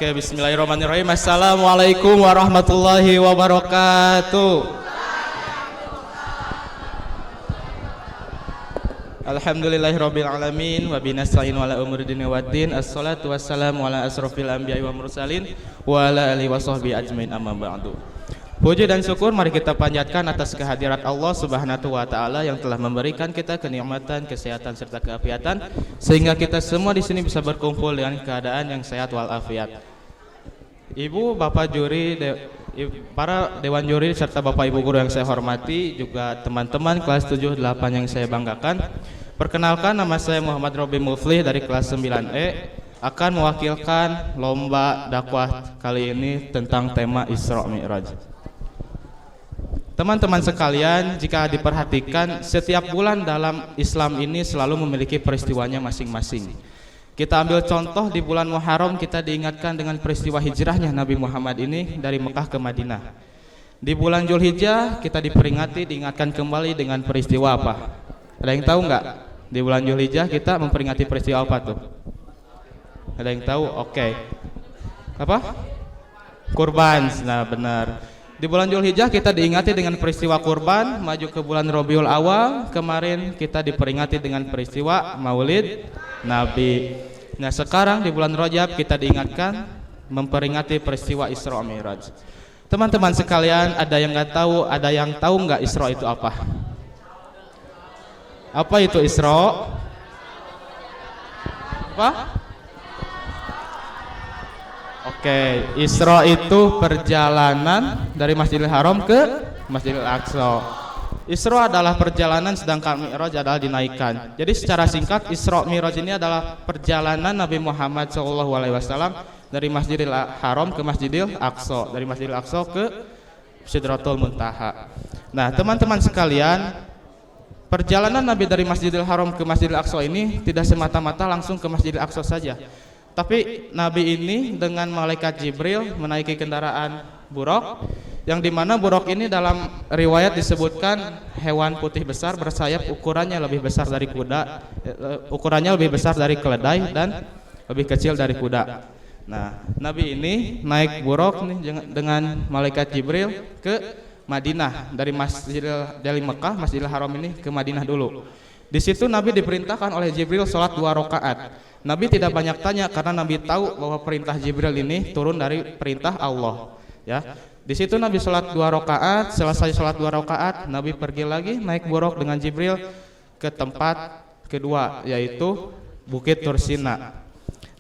Oke, bismillahirrahmanirrahim. Assalamualaikum warahmatullahi wabarakatuh. Alhamdulillahirabbil alamin wa binasta'in wa ala umuri dunya waddin. Assalatu wassalamu ala asrofil anbiya'i wa mursalin wa ala alihi washabbihi ajmain, amma ba'du. Puji dan syukur mari kita panjatkan atas kehadirat Allah Subhanahu wa taala yang telah memberikan kita kenikmatan, kesehatan serta keafiatan sehingga kita semua di sini bisa berkumpul dengan keadaan yang sehat walafiat. Ibu, Bapak juri, para dewan juri serta Bapak Ibu guru yang saya hormati, juga teman-teman kelas 7 8 yang saya banggakan. Perkenalkan, nama saya Muhammad Robi Muflih dari kelas 9E, akan mewakilkan lomba dakwah kali ini tentang tema Isra Mi'raj. Teman-teman sekalian, jika diperhatikan, setiap bulan dalam Islam ini selalu memiliki peristiwanya masing-masing. Kita ambil contoh di bulan Muharram, kita diingatkan dengan peristiwa hijrahnya Nabi Muhammad ini dari Mekah ke Madinah. Di bulan Zulhijjah kita diperingati, diingatkan kembali dengan peristiwa apa? Ada yang tahu nggak? Di bulan Zulhijjah kita memperingati peristiwa apa tuh? Ada yang tahu? Oke. Apa? Kurban. Nah, benar. Di bulan Zulhijjah kita diingati dengan peristiwa kurban. Maju ke bulan Rabiul Awal, kemarin kita diperingati dengan peristiwa Maulid Nabi. Nah, sekarang di bulan Rajab kita diingatkan memperingati peristiwa Isra Mi'raj. Teman-teman sekalian, ada yang nggak tahu, ada yang tahu nggak Isra itu apa? Apa itu Isra? Apa? Oke, Isra itu perjalanan dari Masjidil Haram ke Masjidil Aqsa. Isra adalah perjalanan, sedangkan Mi'raj adalah dinaikkan. Jadi secara singkat, Isra Mi'raj ini adalah perjalanan Nabi Muhammad SAW dari Masjidil Haram ke Masjidil Aqsa, dari Masjidil Aqsa ke Sidratul Muntaha. Nah, teman-teman sekalian, perjalanan Nabi dari Masjidil Haram ke Masjidil Aqsa ini tidak semata-mata langsung ke Masjidil Aqsa saja. Tapi Nabi ini dengan malaikat Jibril menaiki kendaraan buraq, yang dimana buraq ini dalam riwayat disebutkan hewan putih besar bersayap, ukurannya lebih besar dari kuda, ukurannya lebih besar dari keledai dan lebih kecil dari kuda. Nah, Nabi ini naik buraq nih dengan malaikat Jibril ke Madinah, dari Mekah Masjidil Haram ini ke Madinah dulu. Di situ Nabi diperintahkan oleh Jibril sholat 2 rakaat. Nabi tidak banyak tanya karena Nabi tahu bahwa perintah Jibril ini turun dari perintah Allah. Ya, di situ Nabi sholat 2 rakaat. Selesai sholat 2 rakaat, Nabi pergi lagi naik buraq dengan Jibril ke tempat kedua, yaitu Bukit Tursina.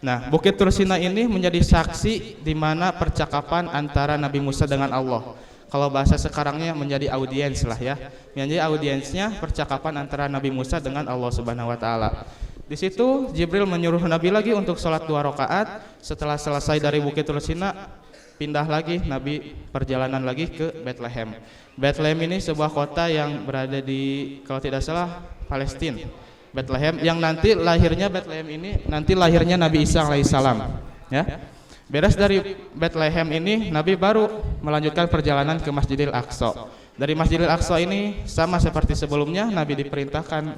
Nah, Bukit Tursina ini menjadi saksi di mana percakapan antara Nabi Musa dengan Allah. Kalau bahasa sekarangnya menjadi audiens lah ya. Menjadi audiensnya percakapan antara Nabi Musa dengan Allah Subhanahu wa taala. Di situ Jibril menyuruh Nabi lagi untuk sholat 2 rakaat. Setelah selesai dari Bukit Tursina, pindah lagi Nabi perjalanan lagi ke Bethlehem. Bethlehem ini sebuah kota yang berada di, kalau tidak salah, Palestina. Bethlehem yang nanti lahirnya Bethlehem ini nanti lahirnya Nabi Isa alaihissalam. Ya. Beres dari Bethlehem ini, Nabi baru melanjutkan perjalanan ke Masjidil Aqsa. Dari Masjidil Aqsa ini sama seperti sebelumnya, Nabi diperintahkan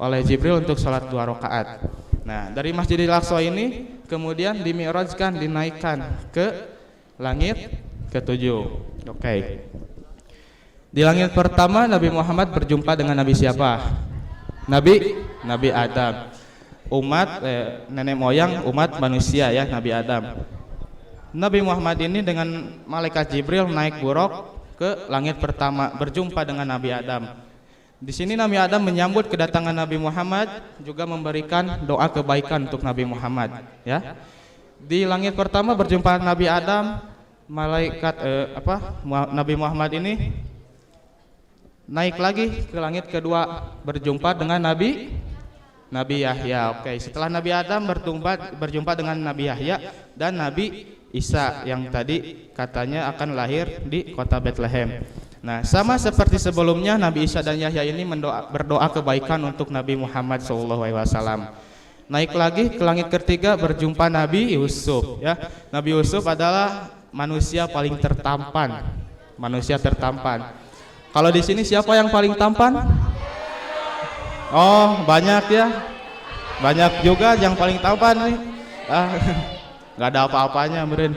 oleh Jibril untuk sholat 2 rakaat. Nah, dari Masjidil Aqsa ini kemudian dimi'rajkan, dinaikkan ke langit ke-7. Oke. Di langit pertama Nabi Muhammad berjumpa dengan Nabi siapa? Nabi Adam. Nenek moyang umat manusia ya, Nabi Adam. Nabi Muhammad ini dengan malaikat Jibril naik buraq ke langit pertama, berjumpa dengan Nabi Adam. Di sini Nabi Adam menyambut kedatangan Nabi Muhammad, juga memberikan doa kebaikan untuk Nabi Muhammad. Ya, di langit pertama berjumpa Nabi Adam, Nabi Muhammad ini naik lagi ke langit kedua, berjumpa dengan Nabi Yahya. Oke, setelah Nabi Adam berjumpa dengan Nabi Yahya dan Nabi Isa yang tadi katanya akan lahir di kota Bethlehem. Nah, sama seperti sebelumnya, Nabi Isa dan Yahya ini berdoa kebaikan untuk Nabi Muhammad SAW. Naik lagi ke langit ketiga, berjumpa Nabi Yusuf. Ya, Nabi Yusuf adalah manusia paling tertampan. Kalau di sini siapa yang paling tampan? Oh, banyak ya. Banyak juga yang paling tampan nih. nggak ada apa-apanya meureun.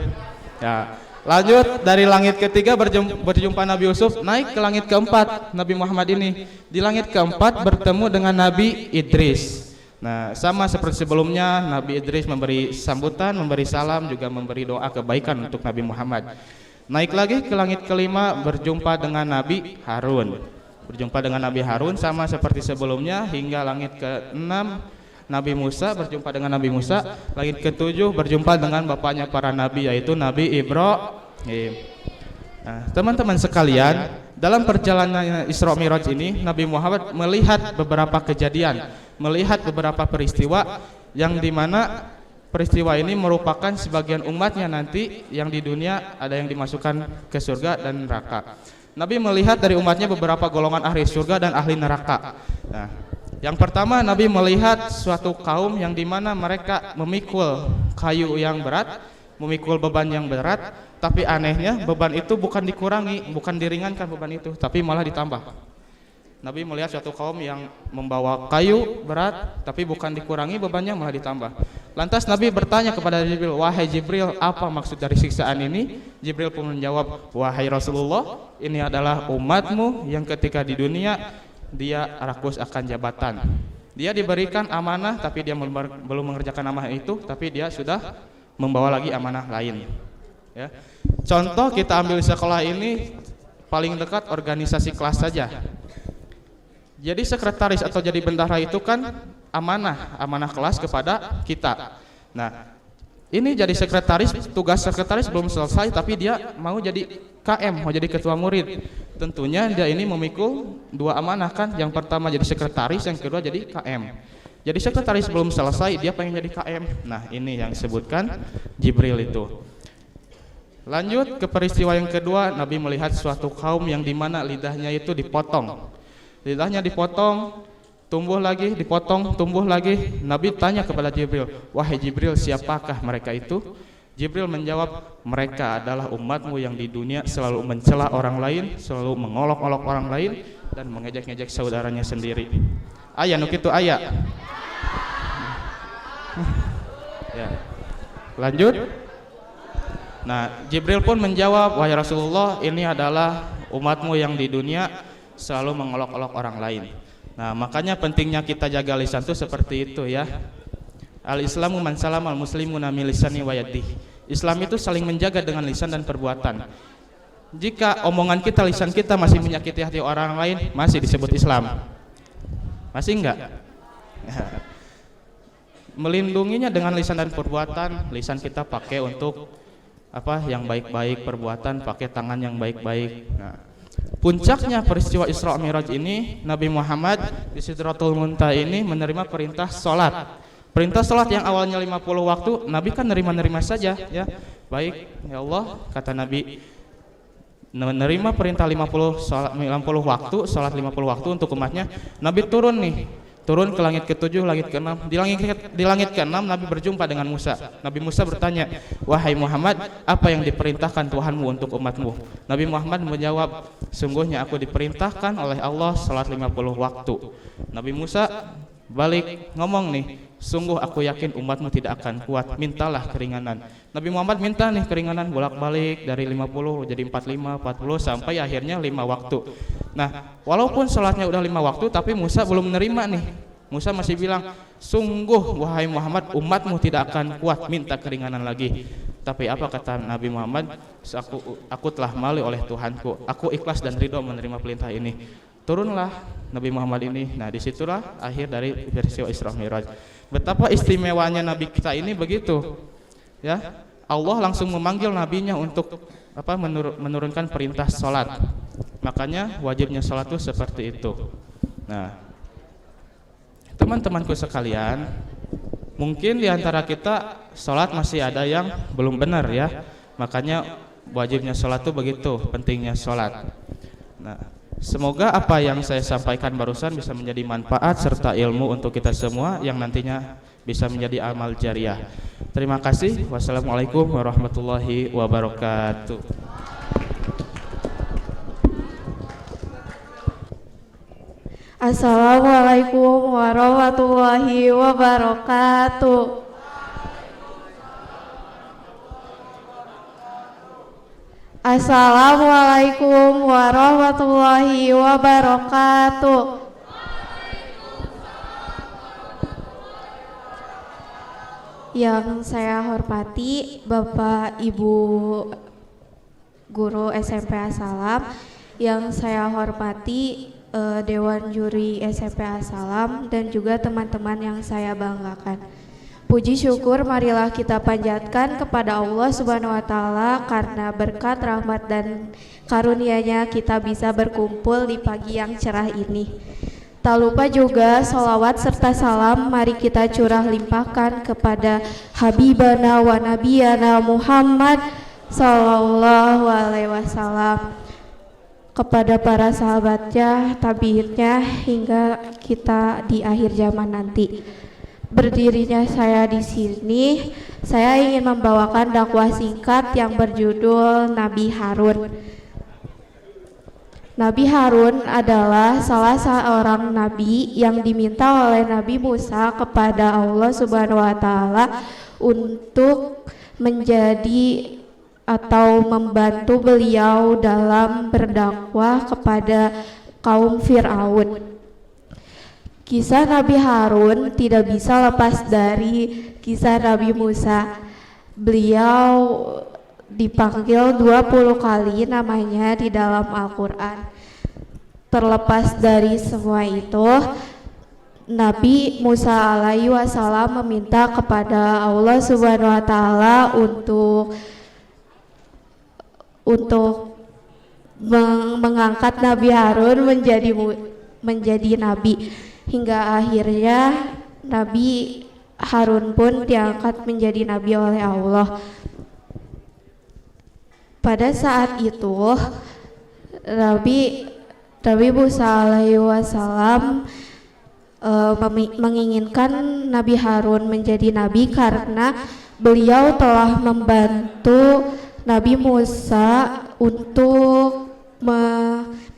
Ya, lanjut dari langit ketiga berjumpa Nabi Yusuf, naik ke langit keempat Nabi Muhammad ini. Di langit keempat bertemu dengan Nabi Idris. Nah, sama seperti sebelumnya, Nabi Idris memberi sambutan, memberi salam, juga memberi doa kebaikan untuk Nabi Muhammad. Naik lagi ke langit kelima berjumpa dengan Nabi Harun. Berjumpa dengan Nabi Harun sama seperti sebelumnya hingga langit ke-6 Nabi Musa, berjumpa dengan Nabi Musa. Langit ke-7 berjumpa dengan bapaknya para nabi yaitu Nabi Ibrahim. Nah, teman-teman sekalian, dalam perjalanan Isra Mi'raj ini Nabi Muhammad melihat beberapa kejadian, melihat beberapa peristiwa yang dimana peristiwa ini merupakan sebagian umatnya nanti yang di dunia ada yang dimasukkan ke surga dan neraka. Nabi melihat dari umatnya beberapa golongan ahli surga dan ahli neraka. Nah, yang pertama Nabi melihat suatu kaum yang dimana mereka memikul kayu yang berat, memikul beban yang berat, tapi anehnya beban itu bukan dikurangi, bukan diringankan beban itu, tapi malah ditambah. Nabi melihat suatu kaum yang membawa kayu berat, tapi bukan dikurangi bebannya, malah ditambah. Lantas Nabi bertanya kepada Jibril, wahai Jibril, apa maksud dari siksaan ini? Jibril pun menjawab, wahai Rasulullah, ini adalah umatmu yang ketika di dunia dia rakus akan jabatan. Dia diberikan amanah, tapi dia belum mengerjakan amanah itu, tapi dia sudah membawa lagi amanah lain. Ya. Contoh kita ambil sekolah ini paling dekat organisasi kelas saja. Jadi sekretaris atau jadi bendahara itu kan amanah kelas kepada kita. Nah, ini jadi sekretaris, tugas sekretaris belum selesai tapi dia mau jadi KM, mau jadi ketua murid. Tentunya dia ini memikul dua amanah kan, yang pertama jadi sekretaris, yang kedua jadi KM. Jadi sekretaris belum selesai, dia pengen jadi KM. Nah, ini yang disebutkan Jibril itu. Lanjut ke peristiwa yang kedua, Nabi melihat suatu kaum yang dimana lidahnya itu dipotong. Lidahnya dipotong, tumbuh lagi, dipotong, tumbuh lagi. Nabi tanya kepada Jibril, wahai Jibril, siapakah mereka itu? Jibril menjawab, mereka adalah umatmu yang di dunia selalu mencela orang lain, selalu mengolok-olok orang lain, dan mengejek-ngejek saudaranya sendiri. Ayah, nuk itu ayah. Ya. Lanjut. Nah, Jibril pun menjawab, wahai Rasulullah, ini adalah umatmu yang di dunia selalu mengolok-olok orang lain. Nah, makanya pentingnya kita jaga lisan itu seperti itu ya. Al-Islamu man salama al-muslimuna min lisani wa yadihi. Islam itu saling menjaga dengan lisan dan perbuatan. Jika omongan kita, lisan kita masih menyakiti hati orang lain, masih disebut Islam? Masih enggak? Melindunginya dengan lisan dan perbuatan. Lisan kita pakai untuk apa? Yang baik-baik, perbuatan pakai tangan yang baik-baik. Nah, puncaknya peristiwa Isra Mi'raj ini, Nabi Muhammad di Sidratul Muntaha ini menerima perintah sholat. Perintah sholat yang awalnya 50 waktu, Nabi kan nerima-nerima saja ya. Baik, ya Allah, kata Nabi, menerima perintah 50 waktu, sholat 50 waktu untuk umatnya. Nabi turun nih, turun ke langit ke-7, langit ke-6. Di langit ke-6 Nabi berjumpa dengan Musa. Nabi Musa bertanya, wahai Muhammad, apa yang diperintahkan Tuhanmu untuk umatmu? Nabi Muhammad menjawab, sungguhnya aku diperintahkan oleh Allah salat 50 waktu. Nabi Musa balik ngomong nih, sungguh aku yakin umatmu tidak akan kuat, mintalah keringanan. Nabi Muhammad minta nih keringanan bolak-balik dari 50 jadi 45, 40 sampai akhirnya 5 waktu. Nah, walaupun sholatnya udah 5 waktu tapi Musa belum menerima nih. Musa masih bilang, sungguh wahai Muhammad, umatmu tidak akan kuat, minta keringanan lagi. Tapi apa kata Nabi Muhammad? Aku telah malu oleh Tuhanku, aku ikhlas dan ridho menerima perintah ini. Turunlah Nabi Muhammad ini. Nah, disitulah akhir dari peristiwa Isra Mi'raj. Betapa istimewanya Nabi kita ini begitu ya. Allah langsung memanggil nabinya untuk apa? Menurunkan perintah sholat. Makanya wajibnya sholat itu seperti itu. Nah, teman-temanku sekalian, mungkin diantara kita sholat masih ada yang belum benar ya. Makanya wajibnya sholat itu begitu, pentingnya sholat. Nah, semoga apa yang saya sampaikan barusan bisa menjadi manfaat serta ilmu untuk kita semua yang nantinya bisa menjadi amal jariah. Terima kasih. Wassalamualaikum warahmatullahi wabarakatuh. Assalamualaikum warahmatullahi wabarakatuh. Assalamualaikum warahmatullahi wabarakatuh. Yang saya hormati Bapak Ibu Guru SMP As-Salam, yang saya hormati Dewan Juri SMP As-Salam, dan juga teman-teman yang saya banggakan. Puji syukur marilah kita panjatkan kepada Allah Subhanahu wa taala karena berkat rahmat dan karunia-Nya kita bisa berkumpul di pagi yang cerah ini. Tak lupa juga salawat serta salam mari kita curah limpahkan kepada Habibana wa Nabiyana Muhammad sallallahu alaihi wasallam, kepada para sahabatnya, tabiinnya, hingga kita di akhir zaman nanti. Berdirinya saya di sini, saya ingin membawakan dakwah singkat yang berjudul Nabi Harun. Nabi Harun adalah salah seorang nabi yang diminta oleh Nabi Musa kepada Allah Subhanahu wa taala untuk menjadi atau membantu beliau dalam berdakwah kepada kaum Fir'aun. Kisah Nabi Harun tidak bisa lepas dari kisah Nabi Musa. Beliau dipanggil 20 kali namanya di dalam Al-Quran. Terlepas dari semua itu, Nabi Musa alaihi wasallam meminta kepada Allah Subhanahu wa taala untuk mengangkat Nabi Harun menjadi nabi, hingga akhirnya Nabi Harun pun diangkat menjadi nabi oleh Allah. Pada saat itu Nabi Musa alaihi wasallam menginginkan Nabi Harun menjadi nabi karena beliau telah membantu Nabi Musa untuk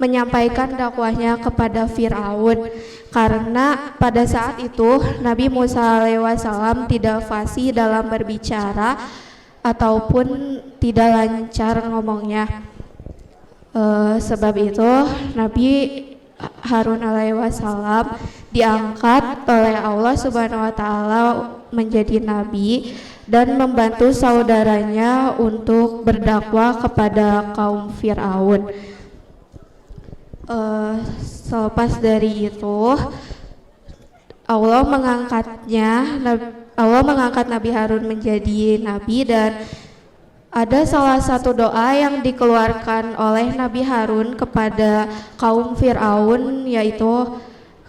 menyampaikan dakwahnya kepada Fir'aun, karena pada saat itu Nabi Musa alaihi wasallam tidak fasih dalam berbicara ataupun tidak lancar ngomongnya. Sebab itu Nabi Harun alaihi wasallam diangkat oleh Allah Subhanahu wa taala menjadi nabi dan membantu saudaranya untuk berdakwah kepada kaum Fir'aun. Selepas dari itu Allah mengangkat Nabi Harun menjadi nabi, dan ada salah satu doa yang dikeluarkan oleh Nabi Harun kepada kaum Fir'aun, yaitu,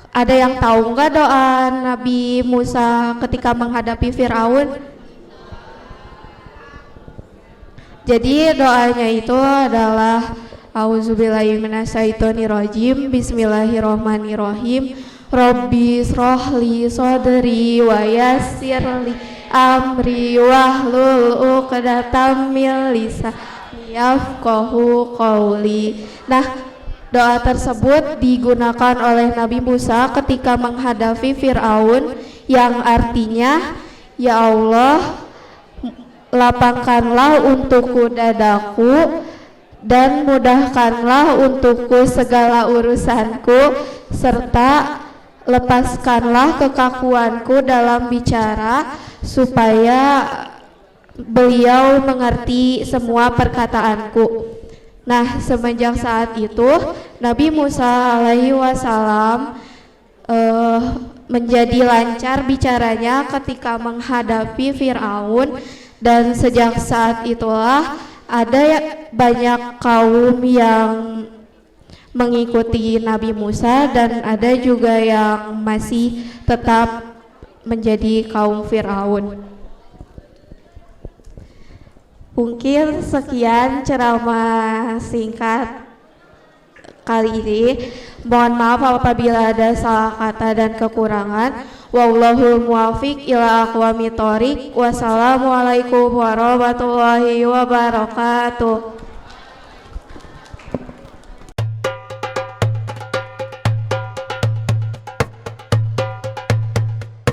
ada yang tahu nggak doa Nabi Musa ketika menghadapi Fir'aun? Jadi doanya itu adalah A'udzubillahi minasyaitonirrajim, Bismillahirrahmanirrahim. Rabbi srohli sodri wa yassirli amri wahlul uqdatam min lisani yafqahu qawli. Nah, doa tersebut digunakan oleh Nabi Musa ketika menghadapi Fir'aun, yang artinya, ya Allah, lapangkanlah untukku dadaku dan mudahkanlah untukku segala urusanku, serta lepaskanlah kekakuanku dalam bicara, supaya beliau mengerti semua perkataanku. Nah, semenjak saat itu Nabi Musa alaihi wasallam menjadi lancar bicaranya ketika menghadapi Fir'aun, dan sejak saat itulah ada banyak kaum yang mengikuti Nabi Musa, dan ada juga yang masih tetap menjadi kaum Fir'aun. Mungkin sekian ceramah singkat kali ini. Mohon maaf apabila ada salah kata dan kekurangan. Wallahul muwaffiq ila aqwamit thoriq. Wassalamualaikum warahmatullahi wabarakatuh.